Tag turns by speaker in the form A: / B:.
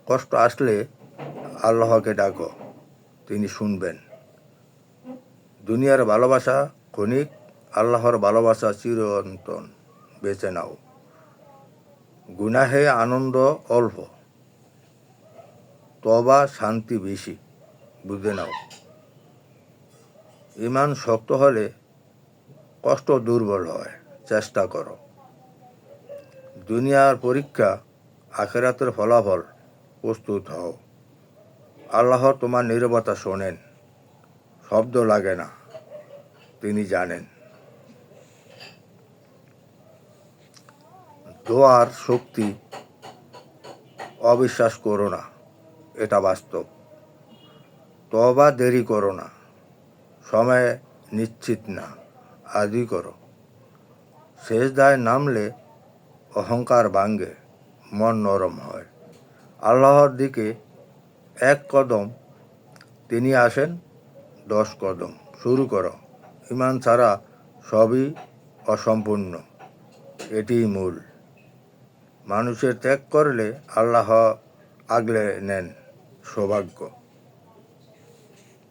A: কষ্ট আসলে আল্লাহকে ডাকো, তিনি শুনবেন। দুনিয়ার ভালোবাসা ক্ষণিক, আল্লাহর ভালোবাসা চিরন্তন। বেছে নাও। গুনাহে আনন্দ অল্প, তওবা শান্তি বেশি, বুঝে নাও। ঈমান শক্ত হলে কষ্ট দুর্বল হয়, চেষ্টা করো। দুনিয়ার পরীক্ষা, আখিরাতের ফলাফল, প্রস্তুত হও। আল্লাহ তোমার নীরবতা শোনেন, শব্দ লাগে না, তিনি জানেন। দোয়ার শক্তি অবিশ্বাস করো না, এটা বাস্তব। তওবা দেরি করো না, সময় নিশ্চিত না, আজই করো। সেজদায় নামলে অহংকার ভাঙ্গে, মন নরম হয়। আল্লাহর দিকে এক কদম, তিনি আসেন 10 কদম। শুরু করো। ঈমান ছাড়া সবই অসম্পূর্ণ, এটিই মূল। মানুষের ত্যাগ করলে আল্লাহ আগলে নেন, সৌভাগ্য।